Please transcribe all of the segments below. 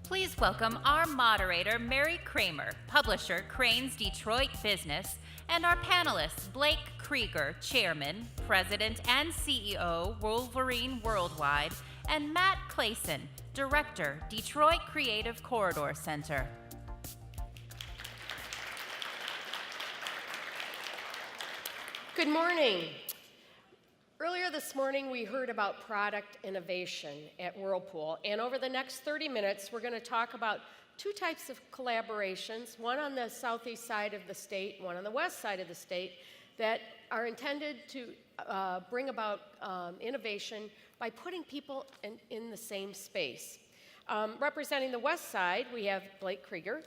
Please welcome our moderator, Mary Kramer, publisher, Crain's Detroit Business, and our panelists, Blake Kreuger, Chairman, President, and CEO, Wolverine Worldwide, and Matt Clayson, Director, Detroit Creative Corridor Center. Good morning. Earlier this morning, we heard about product innovation at Whirlpool, and over the next 30 minutes, we're going to talk about two types of collaborations, one on the southeast side of the state, one on the west side of the state, that are intended to bring about innovation by putting people in the same space. Representing the west side, we have Blake Kreuger.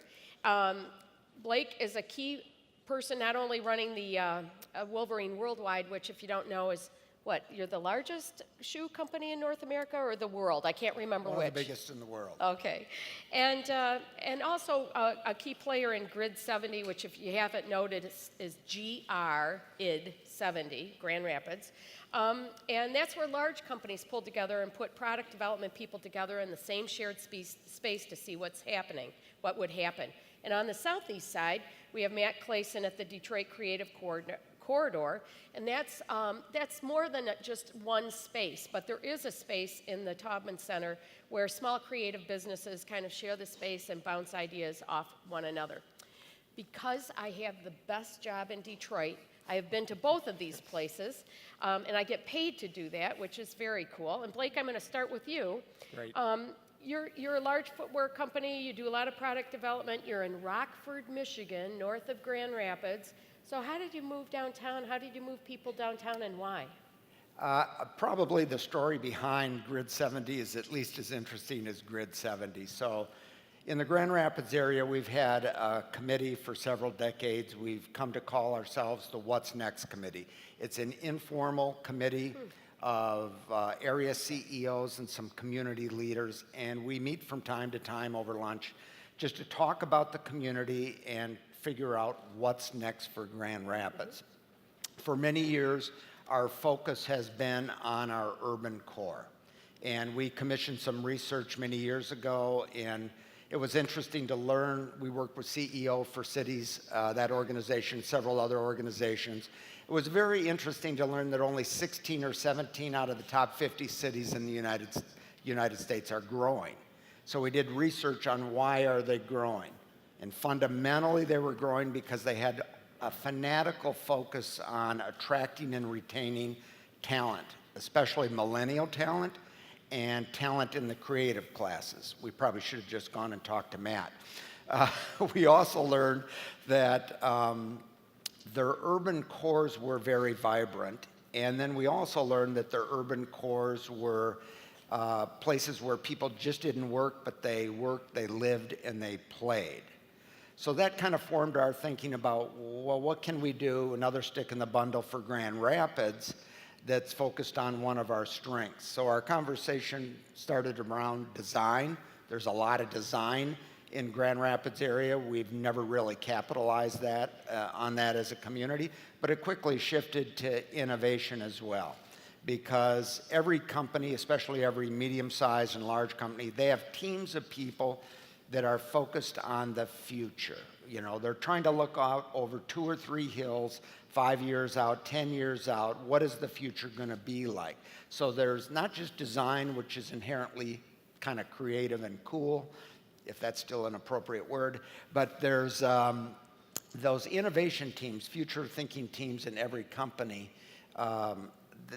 Blake is a key person not only running the Wolverine Worldwide, which if you don't know is what, you're the largest shoe company in North America or the world? I can't remember which. One of the biggest in the world. Okay. And also a key player in Grid 70, which if you haven't noted is GR-ID 70, Grand Rapids. And that's where large companies pull together and put product development people together in the same shared space to see what's happening, what would happen. And on the southeast side, we have Matt Clayson at the Detroit Creative Corridor, and that's more than just one space, but there is a space in the Taubman Center where small creative businesses kind of share the space and bounce ideas off one another. Because I have the best job in Detroit, I have been to both of these places, and I get paid to do that, which is very cool. And Blake, I'm going to start with you. Great. You're a large footwear company. You do a lot of product development. You're in Rockford, Michigan, north of Grand Rapids. So how did you move downtown? How did you move people downtown, and why? Probably the story behind Grid 70 is at least as interesting as Grid 70. So in the Grand Rapids area, we've had a committee for several decades. We've come to call ourselves the What's Next Committee. It's an informal committee of area CEOs and some community leaders, and we meet from time to time over lunch just to talk about the community and figure out what's next for Grand Rapids. For many years, our focus has been on our urban core, and we commissioned some research many years ago, and it was interesting to learn. We worked with CEO for Cities, that organization, several other organizations. It was very interesting to learn that only 16 or 17 out of the top 50 cities in the United States are growing. So we did research on why are they growing. And fundamentally, they were growing because they had a fanatical focus on attracting and retaining talent, especially millennial talent and talent in the creative classes. We probably should have just gone and talked to Matt. We also learned that their urban cores were very vibrant, and then we also learned that their urban cores were places where people just didn't work, but they worked, they lived, and they played. So that kind of formed our thinking about, well, what can we do, another stick in the bundle for Grand Rapids that's focused on one of our strengths. So our conversation started around design. There's a lot of design in Grand Rapids area. We've never really capitalized on that as a community, but it quickly shifted to innovation as well. Because every company, especially every medium-sized and large company, they have teams of people that are focused on the future. You know, they're trying to look out over 2 or 3 hills, 5 years out, 10 years out. What is the future going to be like? So there's not just design, which is inherently kind of creative and cool, if that's still an appropriate word, but there's those innovation teams, future thinking teams in every company.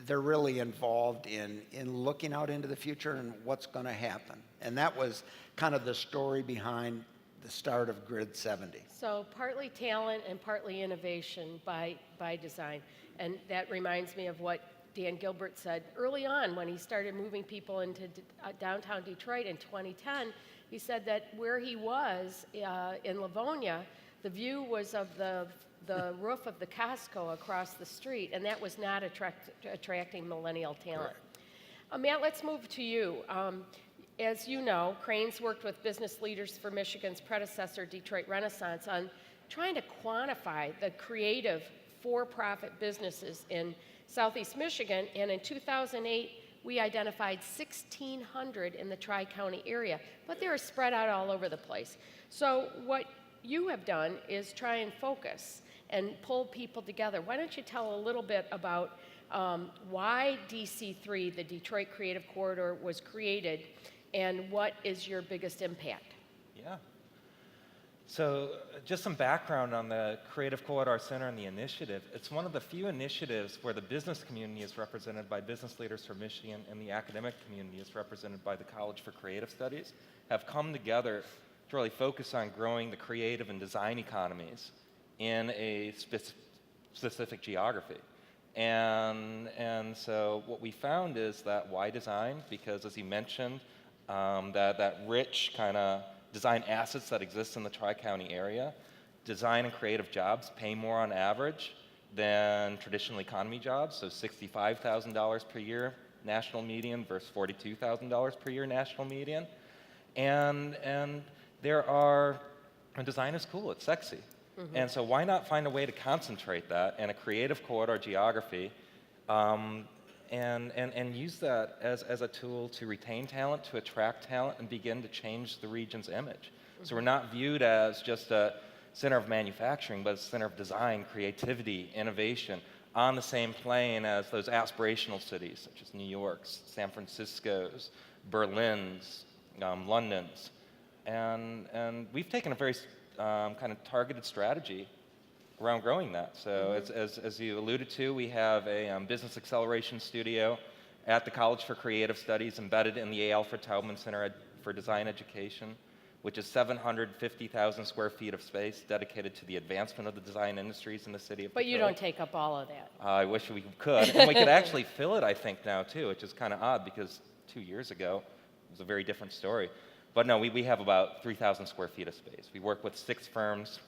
They're really involved in looking out into the future and what's going to happen. And that was kind of the story behind the start of Grid 70. So partly talent and partly innovation by design. And that reminds me of what Dan Gilbert said early on when he started moving people into downtown Detroit in 2010. He said that where he was in Livonia, the view was of the roof of the Costco across the street, and that was not attracting millennial talent. Matt, let's move to you. As you know, Crain's worked with business leaders for Michigan's predecessor, Detroit Renaissance, on trying to quantify the creative for-profit businesses in Southeast Michigan, and in 2008, we identified 1,600 in the Tri-County area, but they were spread out all over the place. So what you have done is try and focus and pull people together. Why don't you tell a little bit about why DC3, the Detroit Creative Corridor, was created, and what is your biggest impact? Yeah. So just some background on the Creative Corridor Center and the initiative. It's one of the few initiatives where the business community is represented by business leaders from Michigan and the academic community is represented by the College for Creative Studies, have come together to really focus on growing the creative and design economies in a specific geography. And so what we found is that why design? Because as you mentioned, that rich kind of design assets that exist in the Tri-County area, design and creative jobs pay more on average than traditional economy jobs, so $65,000 per year national median versus $42,000 per year national median. And design is cool, it's sexy. Mm-hmm. And so why not find a way to concentrate that in a creative corridor geography and use that as a tool to retain talent, to attract talent, and begin to change the region's image. Mm-hmm. So we're not viewed as just a center of manufacturing, but a center of design, creativity, innovation, on the same plane as those aspirational cities, such as New York's, San Francisco's, Berlin's, London's. And we've taken a very kind of targeted strategy around growing that. So mm-hmm. as you alluded to, we have a business acceleration studio at the College for Creative Studies embedded in the A. Alfred Taubman Center for Design Education, which is 750,000 square feet of space dedicated to the advancement of the design industries in the city of Detroit. But you don't take up all of that. I wish we could. And we could actually fill it, I think, now, too, which is kind of odd because 2 years ago, it was a very different story. But no, we have about 3,000 square feet of space. We work with 6 firms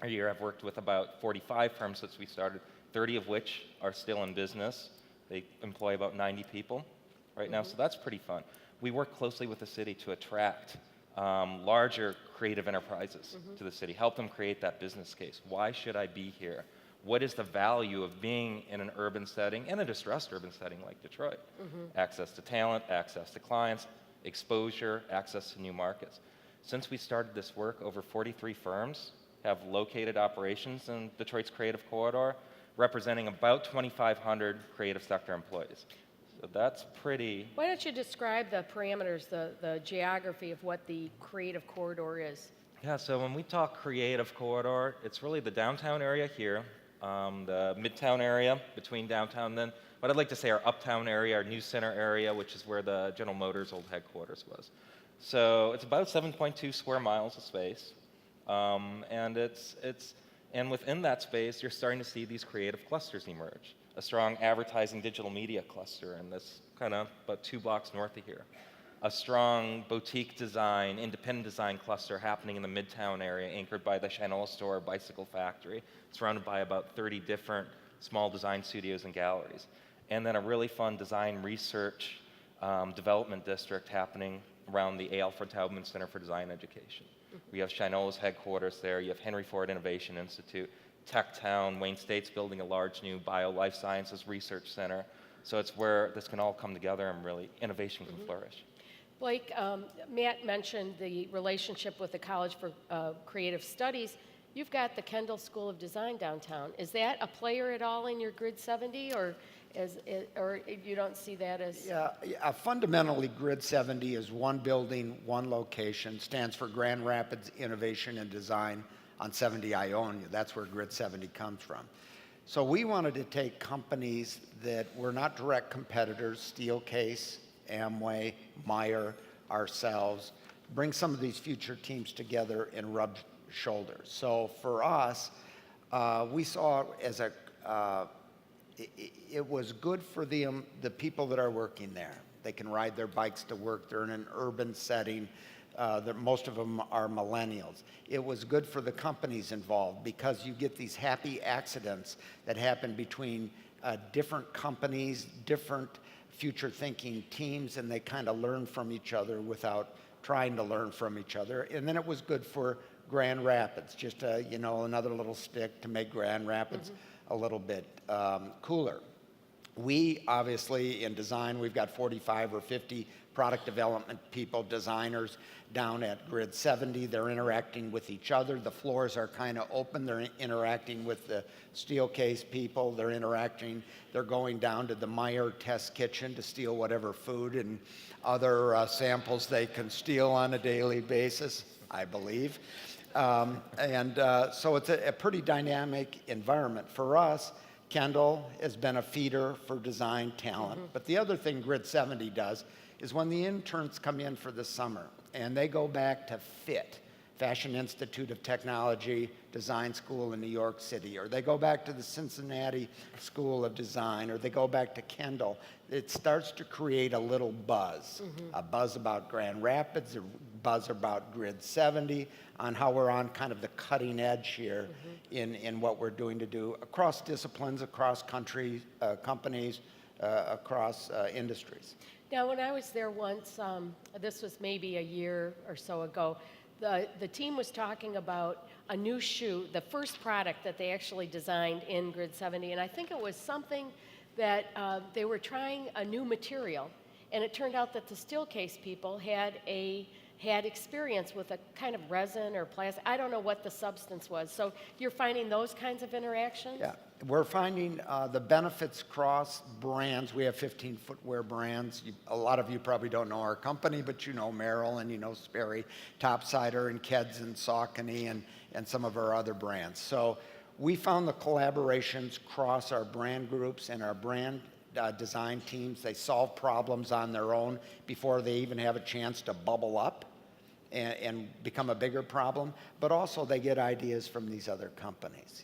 a year. I've worked with about 45 firms since we started, 30 of which are still in business. They employ about 90 people right now, so that's pretty fun. We work closely with the city to attract larger creative enterprises to the city, help them create that business case. Why should I be here? What is the value of being in an urban setting, and a distressed urban setting like Detroit? Access to talent, access to clients, exposure, access to new markets. Since we started this work, over 43 firms have located operations in Detroit's Creative Corridor, representing about 2,500 creative sector employees. So that's pretty... Why don't you describe the parameters, the geography of what the Creative Corridor is? Yeah, so when we talk Creative Corridor, it's really the downtown area here, the midtown area between downtown, then what I'd like to say our uptown area, our New Center area, which is where the General Motors old headquarters was. So it's about 7.2 square miles of space, and within that space, you're starting to see these creative clusters emerge. A strong advertising digital media cluster in this kind of about 2 blocks north of here. A strong boutique design, independent design cluster happening in the Midtown area, anchored by the Shinola Store Bicycle Factory, surrounded by about 30 different small design studios and galleries. And then a really fun design research development district happening around the A. Alfred Taubman Center for Design Education. We have Shinola's headquarters there. You have Henry Ford Innovation Institute, Tech Town, Wayne State's building a large new bio-life sciences research center. So it's where this can all come together and really innovation can flourish. Blake, Matt mentioned the relationship with the College for Creative Studies. You've got the Kendall School of Design downtown. Is that a player at all in your Grid 70, or you don't see that as... Yeah, fundamentally, Grid 70 is one building, one location, stands for Grand Rapids Innovation and Design on 70 Ionia. That's where Grid 70 comes from. So we wanted to take companies that were not direct competitors, Steelcase, Amway, Meyer, ourselves, bring some of these future teams together and rub shoulders. So for us, we saw as it was good for the people that are working there. They can ride their bikes to work. They're in an urban setting. Most of them are millennials. It was good for the companies involved because you get these happy accidents that happen between different companies, different future-thinking teams, and they kind of learn from each other without trying to learn from each other. And then it was good for Grand Rapids, just another little stick to make Grand Rapids a little bit cooler. We obviously in design, we've got 45 or 50 product development people, designers down at Grid 70. They're interacting with each other. The floors are kind of open. They're interacting with the steel case people. They're going down to the Meyer test kitchen to steal whatever food and other samples they can steal on a daily basis, I believe. So it's a pretty dynamic environment. For us, Kendall has been a feeder for design talent. But the other thing Grid 70 does is when the interns come in for the summer and they go back to FIT, Fashion Institute of Technology Design School in New York City, or they go back to the Cincinnati School of Design, or they go back to Kendall, it starts to create a little buzz. A buzz about Grand Rapids, a buzz about Grid 70, on how we're on kind of the cutting edge here in what we're doing to do across disciplines, across countries, companies, across industries. Now, when I was there once, this was maybe a year or so ago, the team was talking about a new shoe, the first product that they actually designed in Grid 70, and I think it was something that they were trying a new material, and it turned out that the steel case people had experience with a kind of resin or plastic. I don't know what the substance was. So you're finding those kinds of interactions? Yeah, we're finding the benefits cross brands. We have 15 footwear brands. A lot of you probably don't know our company, but you know Merrill and you know Sperry, Topsider and Keds and Saucony and some of our other brands. So we found the collaborations cross our brand groups and our brand design teams. They solve problems on their own before they even have a chance to bubble up and become a bigger problem. But also they get ideas from these other companies.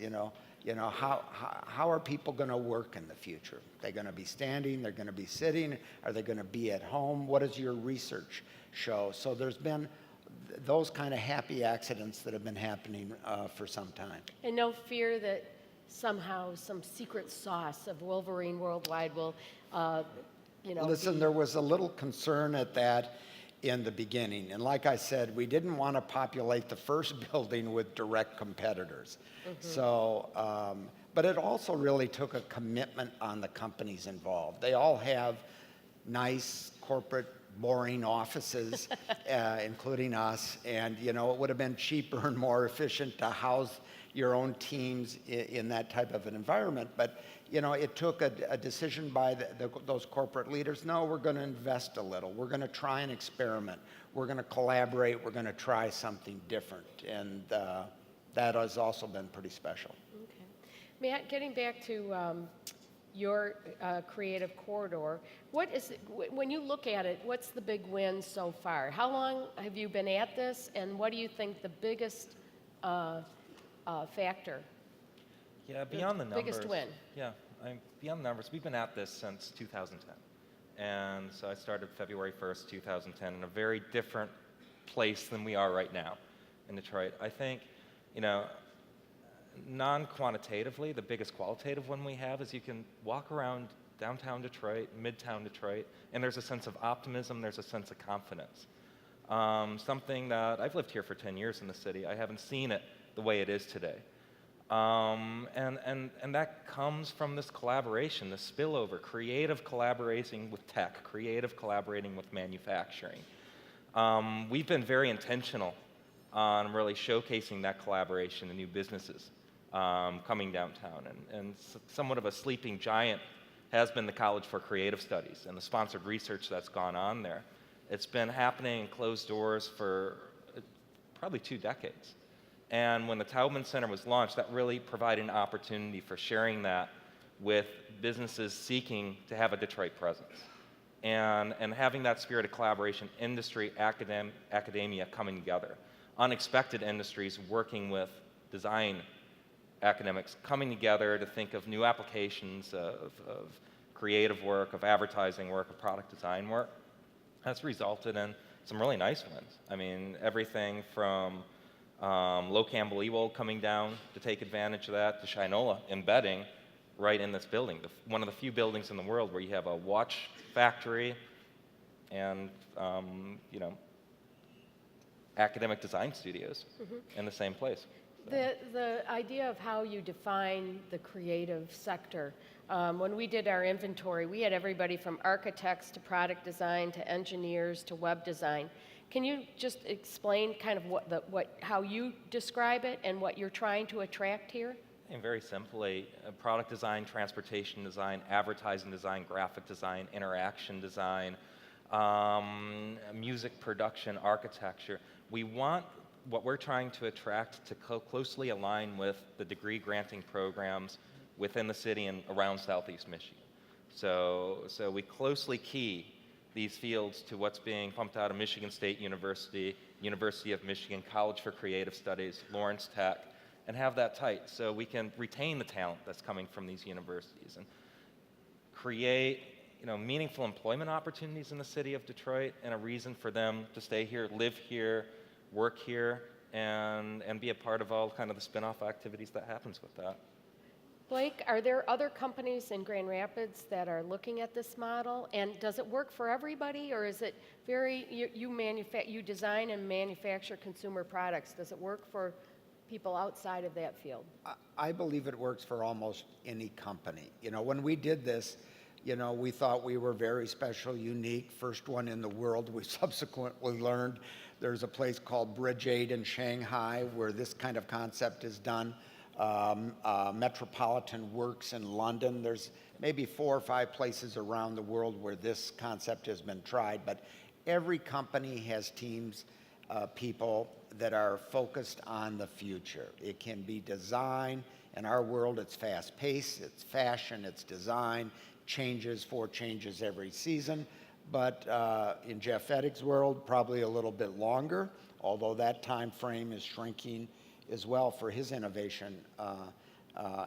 How are people going to work in the future? They're going to be standing, they're going to be sitting, are they going to be at home? What does your research show? So there's been those kind of happy accidents that have been happening for some time. And no fear that somehow some secret sauce of Wolverine Worldwide will, Listen, there was a little concern at that in the beginning. And like I said, we didn't want to populate the first building with direct competitors. So, but it also really took a commitment on the companies involved. They all have nice corporate boring offices, including us. And, it would have been cheaper and more efficient to house your own teams in that type of an environment. But, it took a decision by those corporate leaders. No, we're going to invest a little. We're going to try and experiment. We're going to collaborate. We're going to try something different. And that has also been pretty special. Okay. Matt, getting back to your creative corridor, when you look at it, what's the big win so far? How long have you been at this, and what do you think the biggest factor? Yeah, beyond the numbers. Biggest win. Yeah, beyond the numbers, we've been at this since 2010. And so I started February 1st, 2010, in a very different place than we are right now in Detroit. I think, non-quantitatively, the biggest qualitative one we have is you can walk around downtown Detroit, midtown Detroit, and there's a sense of optimism, there's a sense of confidence. Something that I've lived here for 10 years in the city. I haven't seen it the way it is today. And that comes from this collaboration, this spillover, creative collaborating with tech, creative collaborating with manufacturing. We've been very intentional on really showcasing that collaboration in new businesses coming downtown. And somewhat of a sleeping giant has been the College for Creative Studies and the sponsored research that's gone on there. It's been happening in closed doors for probably 2 decades. And when the Taubman Center was launched, that really provided an opportunity for sharing that with businesses seeking to have a Detroit presence. And having that spirit of collaboration, industry, academia coming together. Unexpected industries working with design academics coming together to think of new applications of creative work, of advertising work, of product design work. That's resulted in some really nice wins. I mean, everything from Low Campbell Ewell coming down to take advantage of that, to Shinola embedding right in this building. One of the few buildings in the world where you have a watch factory and, academic design studios in the same place. The idea of how you define the creative sector. When we did our inventory, we had everybody from architects to product design to engineers to web design. Can you just explain kind of how you describe it and what you're trying to attract here? And very simply, product design, transportation design, advertising design, graphic design, interaction design, music production, architecture. We want what we're trying to attract to closely align with the degree granting programs within the city and around Southeast Michigan. So we closely key these fields to what's being pumped out of Michigan State University, University of Michigan, College for Creative Studies, Lawrence Tech, and have that tight so we can retain the talent that's coming from these universities and create meaningful employment opportunities in the city of Detroit and a reason for them to stay here, live here, work here, and be a part of all kind of the spin-off activities that happens with that. Blake, are there other companies in Grand Rapids that are looking at this model? And does it work for everybody, or is it you design and manufacture consumer products? Does it work for people outside of that field? I believe it works for almost any company. When we did this, we thought we were very special, unique, first one in the world. We subsequently learned there's a place called Bridge 8 in Shanghai where this kind of concept is done. Metropolitan Works in London. There's maybe 4 or 5 places around the world where this concept has been tried, but every company has teams, people that are focused on the future. It can be design. In our world, it's fast-paced, it's fashion, it's design, changes every season. But in Jeff Fettig's world, probably a little bit longer, although that time frame is shrinking as well for his innovation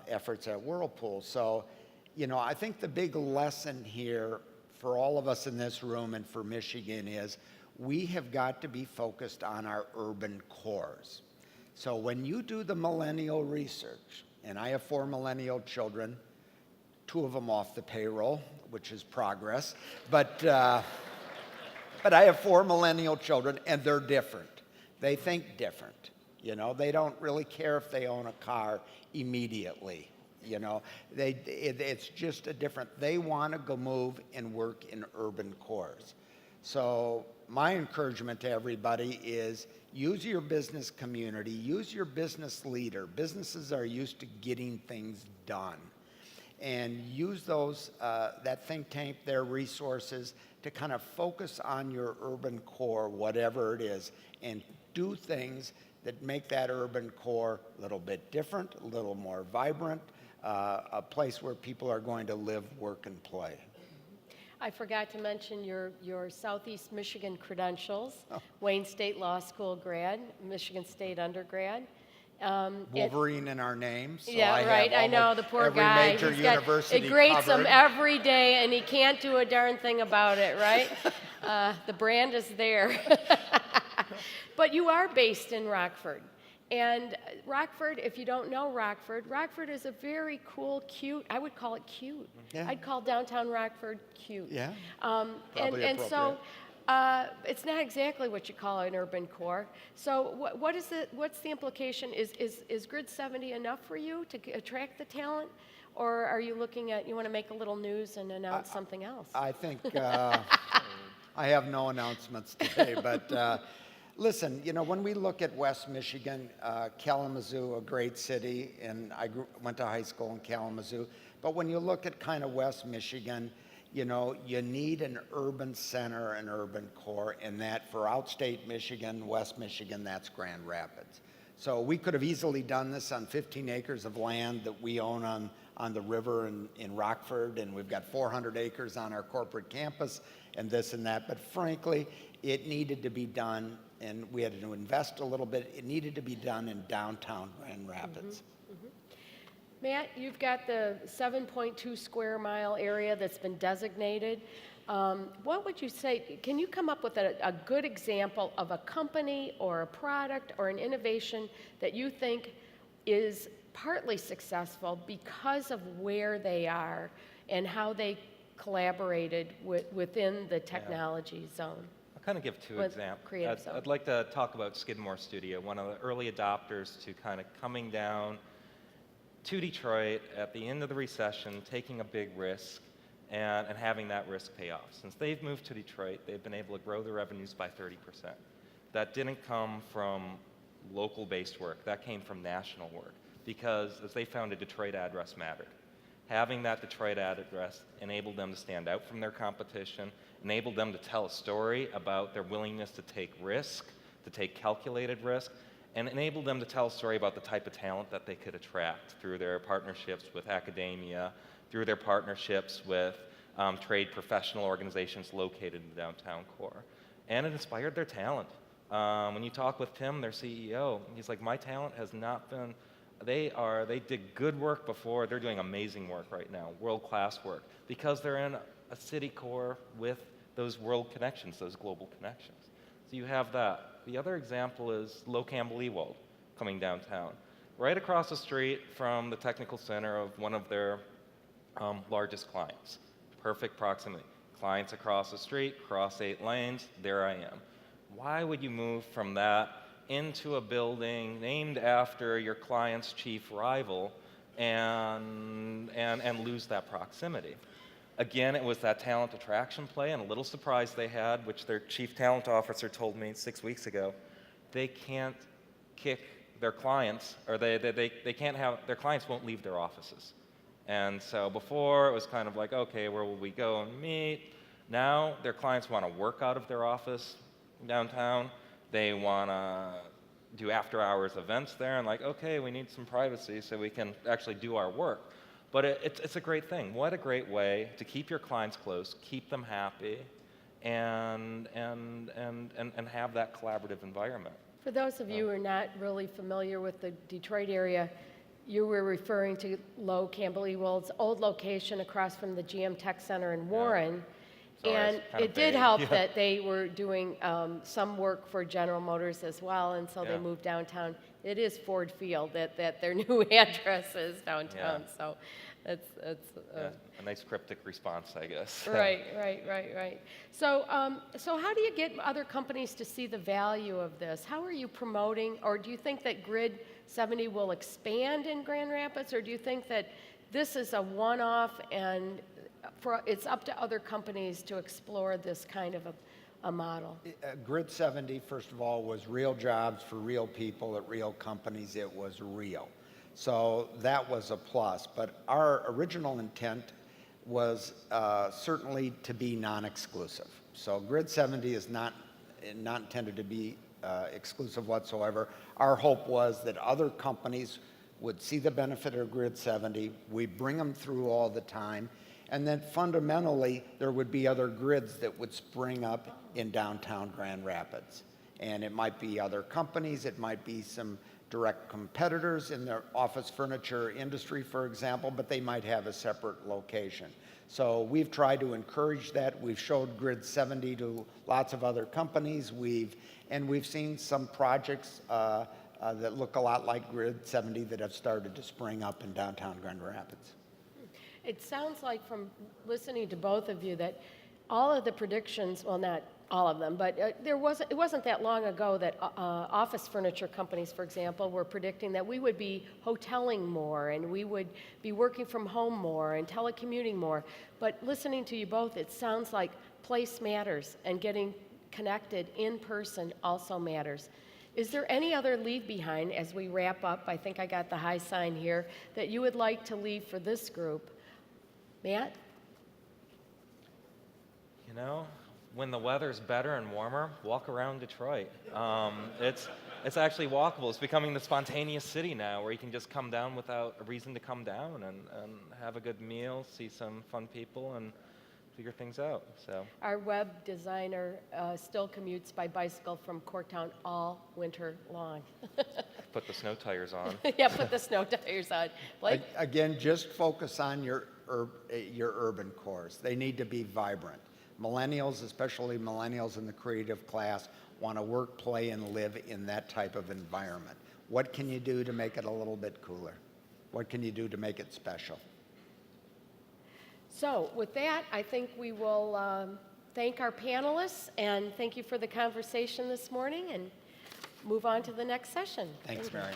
efforts at Whirlpool. So, I think the big lesson here for all of us in this room and for Michigan is we have got to be focused on our urban cores. So when you do the millennial research, and I have 4 millennial children, 2 of them off the payroll, which is progress, but I have 4 millennial children, and they're different. They think different. They don't really care if they own a car immediately. It's just a different. They want to go move and work in urban cores. So my encouragement to everybody is use your business community, use your business leader. Businesses are used to getting things done. And use those, that think tank, their resources to kind of focus on your urban core, whatever it is, and do things that make that urban core a little bit different, a little more vibrant, a place where people are going to live, work, and play. I forgot to mention your Southeast Michigan credentials, Wayne State Law School grad, Michigan State undergrad. Wolverine in our names. So yeah, right. I know, the poor every guy. Major university it grates covered. him every day, and he can't do a darn thing about it, right? The brand is there. But you are based in Rockford. And Rockford, if you don't know Rockford is a very cool, cute, I would call it cute. Yeah. I'd call downtown Rockford cute. Yeah, and so it's not exactly what you call an urban core. So what's the implication? Is Grid 70 enough for you to attract the talent? Or are you looking at, you want to make a little news and announce something else? I think I have no announcements today, but listen, when we look at West Michigan, Kalamazoo, a great city, and I went to high school in Kalamazoo, but when you look at kind of West Michigan, you need an urban center, an urban core, and that for outstate Michigan, West Michigan, that's Grand Rapids. So we could have easily done this on 15 acres of land that we own on the river in Rockford, and we've got 400 acres on our corporate campus and this and that, but frankly, it needed to be done, and we had to invest a little bit. It needed to be done in downtown Grand Rapids. Mm-hmm. Matt, you've got the 7.2 square mile area that's been designated. What would you say, can you come up with a good example of a company or a product or an innovation that you think is partly successful because of where they are and how they collaborated within the technology zone? A kind of give two With examples. Creative Zone. I'd like to talk about Skidmore Studio, one of the early adopters to kind of coming down to Detroit at the end of the recession, taking a big risk, and having that risk pay off. Since they've moved to Detroit, they've been able to grow their revenues by 30%. That didn't come from local-based work. That came from national work, because as they found, a Detroit address mattered. Having that Detroit address enabled them to stand out from their competition, enabled them to tell a story about their willingness to take risk, to take calculated risk, and enabled them to tell a story about the type of talent that they could attract through their partnerships with academia, through their partnerships with trade professional organizations located in the downtown core. And it inspired their talent. When you talk with Tim, their CEO, he's like, my talent has not been, they did good work before, they're doing amazing work right now, world-class work, because they're in a city core with those world connections, those global connections. So you have that. The other example is Low Campbell Ewald coming downtown, right across the street from the technical center of one of their largest clients. Perfect proximity. Clients across the street, cross 8 lanes, there I am. Why would you move from that into a building named after your client's chief rival and lose that proximity? Again, it was that talent attraction play, and a little surprise they had, which their chief talent officer told me 6 weeks ago. They can't kick their clients, or they can't have, their clients won't leave their offices. And so before, it was kind of like, okay, where will we go and meet? Now, their clients want to work out of their office downtown. They want to do after-hours events there, and like, okay, we need some privacy so we can actually do our work. But it's a great thing. What a great way to keep your clients close, keep them happy, and have that collaborative environment. For those of you who are not really familiar with the Detroit area, you were referring to Low Campbell Ewald's old location across from the GM Tech Center in Warren. Sorry, And it's kind of it did vague. help that they were doing some work for General Motors as well, and so they Yeah. moved downtown. It is Ford Field that their new address is downtown, Yeah. so it's Yeah, a nice cryptic response, I guess. Right. So how do you get other companies to see the value of this? How are you promoting, or do you think that Grid 70 will expand in Grand Rapids, or do you think that this is a one-off and it's up to other companies to explore this kind of a model? Grid 70, first of all, was real jobs for real people at real companies. It was real. So that was a plus. But our original intent was certainly to be non-exclusive. So Grid 70 is not intended to be exclusive whatsoever. Our hope was that other companies would see the benefit of Grid 70. We bring them through all the time. And then fundamentally, there would be other grids that would spring up in downtown Grand Rapids. And it might be other companies, it might be some direct competitors in the office furniture industry, for example, but they might have a separate location. So we've tried to encourage that. We've showed Grid 70 to lots of other companies. We've seen some projects that look a lot like Grid 70 that have started to spring up in downtown Grand Rapids. It sounds like from listening to both of you that all of the predictions, well, not all of them, but it wasn't that long ago that office furniture companies, for example, were predicting that we would be hoteling more and we would be working from home more and telecommuting more. But listening to you both, it sounds like place matters and getting connected in person also matters. Is there any other leave behind as we wrap up? I think I got the high sign here that you would like to leave for this group. Matt? You know, when the weather's better and warmer, walk around Detroit. It's actually walkable. It's becoming the spontaneous city now, where you can just come down without a reason to come down and have a good meal, see some fun people, and figure things out. So Our web designer still commutes by bicycle from Corktown all winter long. put the snow tires on. Yeah, put the snow tires on. Blake? Again, just focus on your urban cores. They need to be vibrant. Millennials, especially millennials in the creative class, want to work, play, and live in that type of environment. What can you do to make it a little bit cooler? What can you do to make it special? So with that, I think we will thank our panelists, and thank you for the conversation this morning, and move on to the next session. Thanks, Thank you. Mary.